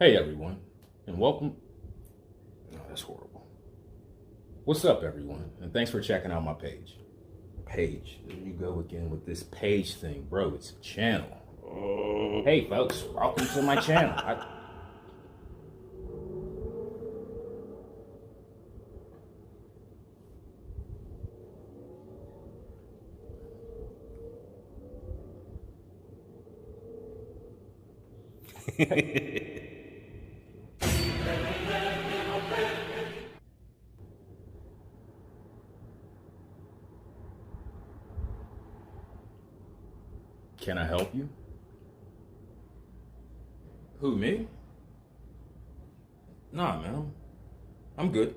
Hey everyone, and welcome. No, that's horrible. What's up, everyone? And thanks for checking out my page. Page. There you go again with this page thing, bro. It's a channel. Hey folks, welcome to my channel. Can I help you? Who, me? Nah, man. I'm good.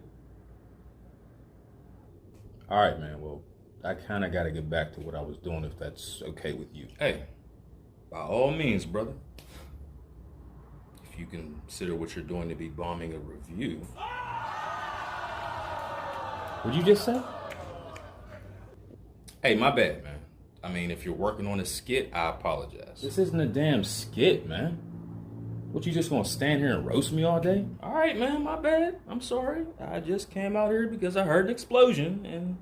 All right, man. Well, I kind of got to get back to what I was doing, if that's okay with you. Hey, by all means, brother. If you consider what you're doing to be bombing a review. What'd you just say? Hey, my bad, man. I mean, if you're working on a skit, I apologize. This isn't a damn skit, man. What, you just gonna stand here and roast me all day? All right, man, my bad. I'm sorry. I just came out here because I heard an explosion and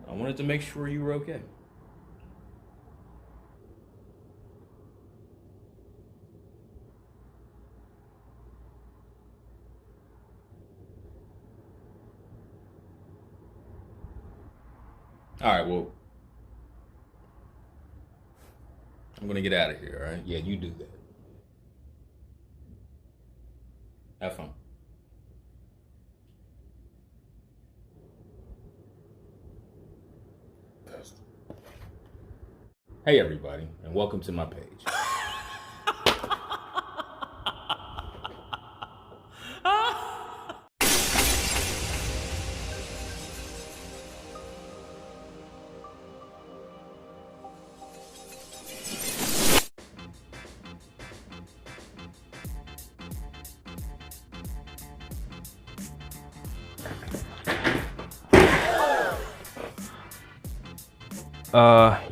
I wanted to make sure you were okay. All right, well, I'm gonna get out of here, all right? Yeah, you do that. Have fun. Hey everybody, and welcome to my page.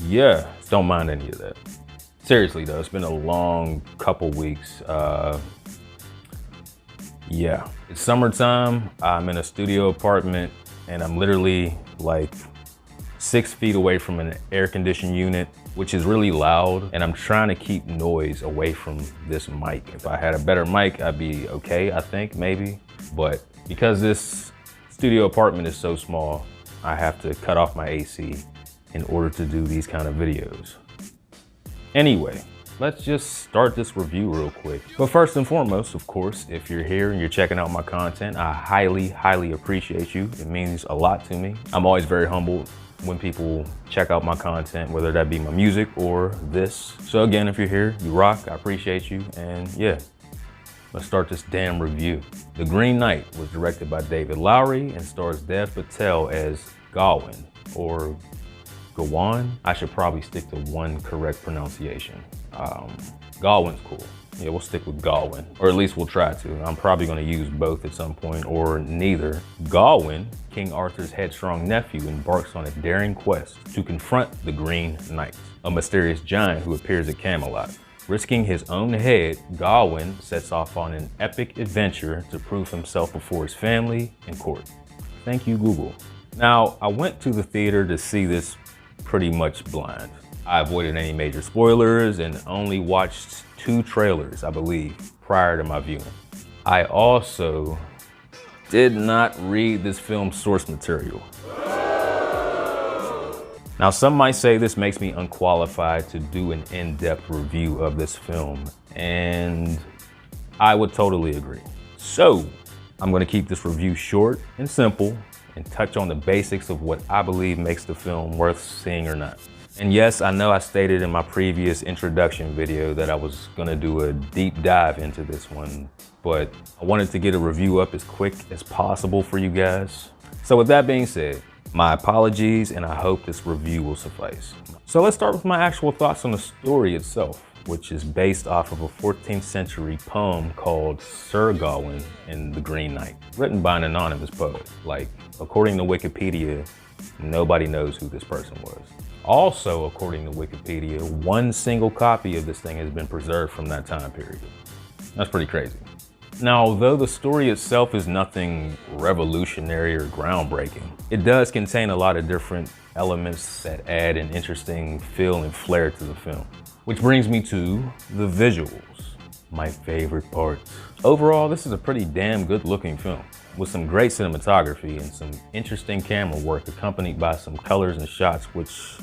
Yeah, don't mind any of that. Seriously though, it's been a long couple weeks. Yeah, it's summertime. I'm in a studio apartment and I'm literally like 6 feet away from an air conditioned unit, which is really loud. And I'm trying to keep noise away from this mic. If I had a better mic, I'd be okay, I think, maybe. But because this studio apartment is so small, I have to cut off my AC in order to do these kind of videos. Anyway, let's just start this review real quick. But first and foremost, of course, if you're here and you're checking out my content, I highly appreciate you. It means a lot to me. I'm always very humbled when people check out my content, whether that be my music or this. So again, if you're here, you rock, I appreciate you, and yeah, let's start this damn review. The Green Knight was directed by David Lowery and stars Dev Patel as Gawain, or Gawain. I should probably stick to one correct pronunciation. Gawain's cool. Yeah, we'll stick with Gawain, or at least we'll try to. I'm probably gonna use both at some point, or neither. Gawain, King Arthur's headstrong nephew, embarks on a daring quest to confront the Green Knight, a mysterious giant who appears at Camelot. Risking his own head, Gawain sets off on an epic adventure to prove himself before his family and court. Thank you, Google. Now, I went to the theater to see this pretty much blind. I avoided any major spoilers and only watched 2 trailers, I believe, prior to my viewing. I also did not read this film's source material. Now, some might say this makes me unqualified to do an in-depth review of this film, and I would totally agree. So, I'm gonna keep this review short and simple and touch on the basics of what I believe makes the film worth seeing or not. And yes, I know I stated in my previous introduction video that I was gonna do a deep dive into this one, but I wanted to get a review up as quick as possible for you guys. So with that being said, my apologies, and I hope this review will suffice. So let's start with my actual thoughts on the story itself, which is based off of a 14th century poem called Sir Gawain and the Green Knight, written by an anonymous poet. Like, according to Wikipedia, nobody knows who this person was. Also, according to Wikipedia, 1 single copy of this thing has been preserved from that time period. That's pretty crazy. Now, although the story itself is nothing revolutionary or groundbreaking, it does contain a lot of different elements that add an interesting feel and flair to the film. Which brings me to the visuals, my favorite part. Overall, this is a pretty damn good looking film with some great cinematography and some interesting camera work accompanied by some colors and shots which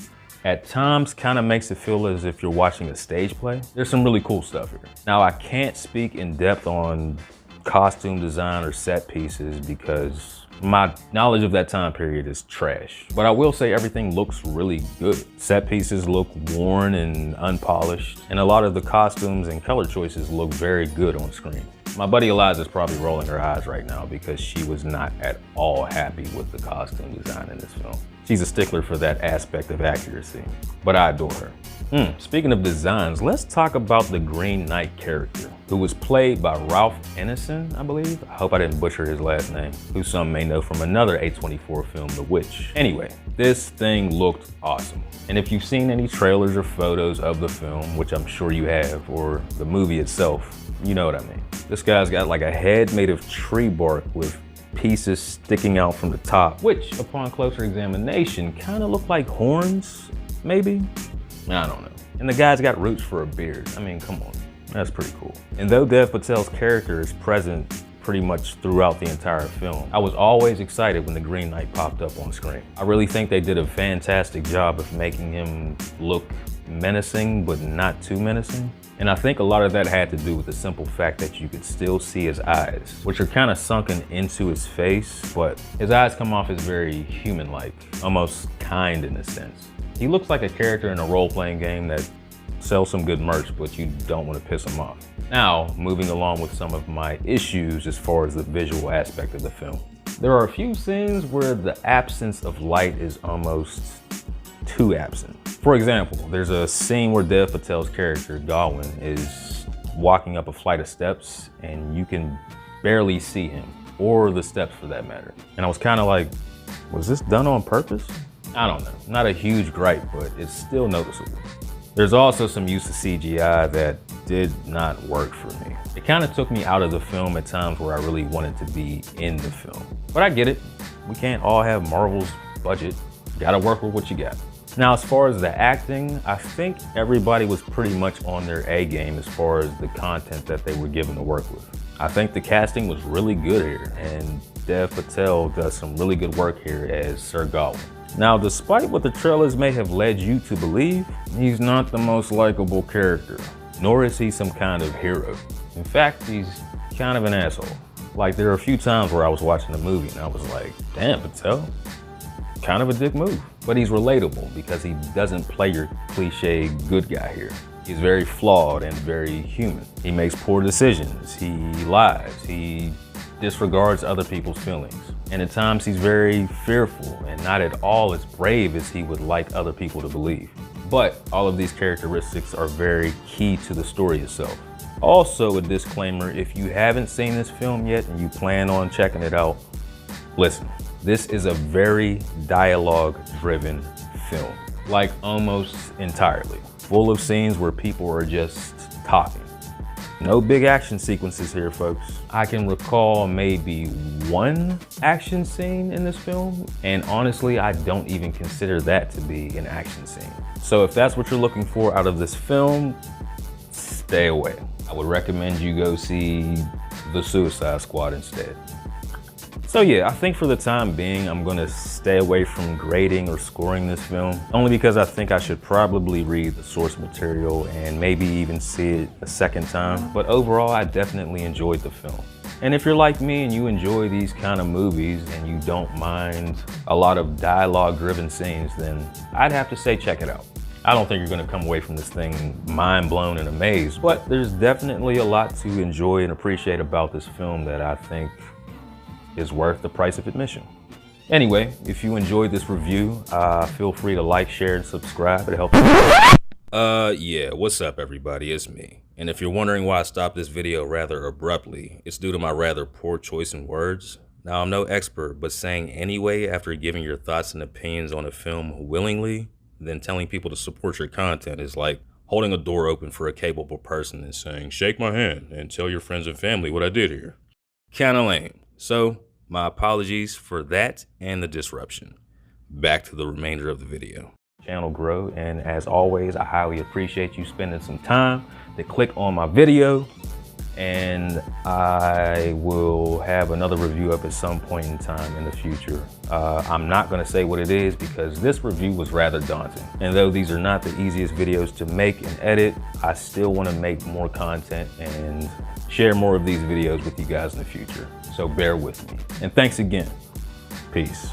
at times kind of makes it feel as if you're watching a stage play. There's some really cool stuff here. Now, I can't speak in depth on costume design or set pieces because my knowledge of that time period is trash. But I will say everything looks really good. Set pieces look worn and unpolished, and a lot of the costumes and color choices look very good on screen. My buddy Eliza's probably rolling her eyes right now because she was not at all happy with the costume design in this film. She's a stickler for that aspect of accuracy, but I adore her. Speaking of designs, let's talk about the Green Knight character, who was played by Ralph Ineson, I believe. I hope I didn't butcher his last name, who some may know from another A24 film, The Witch. Anyway, this thing looked awesome. And if you've seen any trailers or photos of the film, which I'm sure you have, or the movie itself, you know what I mean. This guy's got like a head made of tree bark with pieces sticking out from the top, which upon closer examination kind of look like horns, maybe? I don't know. And the guy's got roots for a beard. I mean, come on, that's pretty cool. And though Dev Patel's character is present pretty much throughout the entire film, I was always excited when the Green Knight popped up on screen. I really think they did a fantastic job of making him look menacing, but not too menacing. And I think a lot of that had to do with the simple fact that you could still see his eyes, which are kind of sunken into his face, but his eyes come off as very human-like, almost kind in a sense. He looks like a character in a role-playing game that sells some good merch, but you don't want to piss him off. Now, moving along with some of my issues as far as the visual aspect of the film. There are a few scenes where the absence of light is almost too absent. For example, there's a scene where Dev Patel's character, Godwin, is walking up a flight of steps and you can barely see him, or the steps for that matter. And I was kind of like, was this done on purpose? I don't know, not a huge gripe, but it's still noticeable. There's also some use of CGI that did not work for me. It kind of took me out of the film at times where I really wanted to be in the film. But I get it, we can't all have Marvel's budget. Gotta work with what you got. Now, as far as the acting, I think everybody was pretty much on their A game as far as the content that they were given to work with. I think the casting was really good here, and Dev Patel does some really good work here as Sir Godwin. Now, despite what the trailers may have led you to believe, he's not the most likable character, nor is he some kind of hero. In fact, he's kind of an asshole. Like, there are a few times where I was watching the movie and I was like, damn, Patel, kind of a dick move. But he's relatable because he doesn't play your cliche good guy here. He's very flawed and very human. He makes poor decisions, he lies, he disregards other people's feelings. And at times he's very fearful and not at all as brave as he would like other people to believe. But all of these characteristics are very key to the story itself. Also, a disclaimer, if you haven't seen this film yet and you plan on checking it out, listen, this is a very dialogue-driven film, like almost entirely, full of scenes where people are just talking. No big action sequences here, folks. I can recall maybe one action scene in this film, and honestly, I don't even consider that to be an action scene. So if that's what you're looking for out of this film, stay away. I would recommend you go see The Suicide Squad instead. So yeah, I think for the time being, I'm gonna stay away from grading or scoring this film, only because I think I should probably read the source material and maybe even see it a second time. But overall, I definitely enjoyed the film. And if you're like me and you enjoy these kind of movies and you don't mind a lot of dialogue-driven scenes, then I'd have to say check it out. I don't think you're gonna come away from this thing mind blown and amazed, but there's definitely a lot to enjoy and appreciate about this film that I think is worth the price of admission. Anyway, if you enjoyed this review, feel free to like, share, and subscribe. It helps. Yeah, what's up everybody, it's me. And if you're wondering why I stopped this video rather abruptly, it's due to my rather poor choice in words. Now, I'm no expert, but saying anyway after giving your thoughts and opinions on a film willingly, then telling people to support your content is like holding a door open for a capable person and saying, shake my hand and tell your friends and family what I did here. Kinda lame. So my apologies for that and the disruption. Back to the remainder of the video. Channel grow, and as always, I highly appreciate you spending some time to click on my video, and I will have another review up at some point in time in the future. I'm not gonna say what it is because this review was rather daunting. And though these are not the easiest videos to make and edit, I still wanna make more content and share more of these videos with you guys in the future. So bear with me. And thanks again. Peace.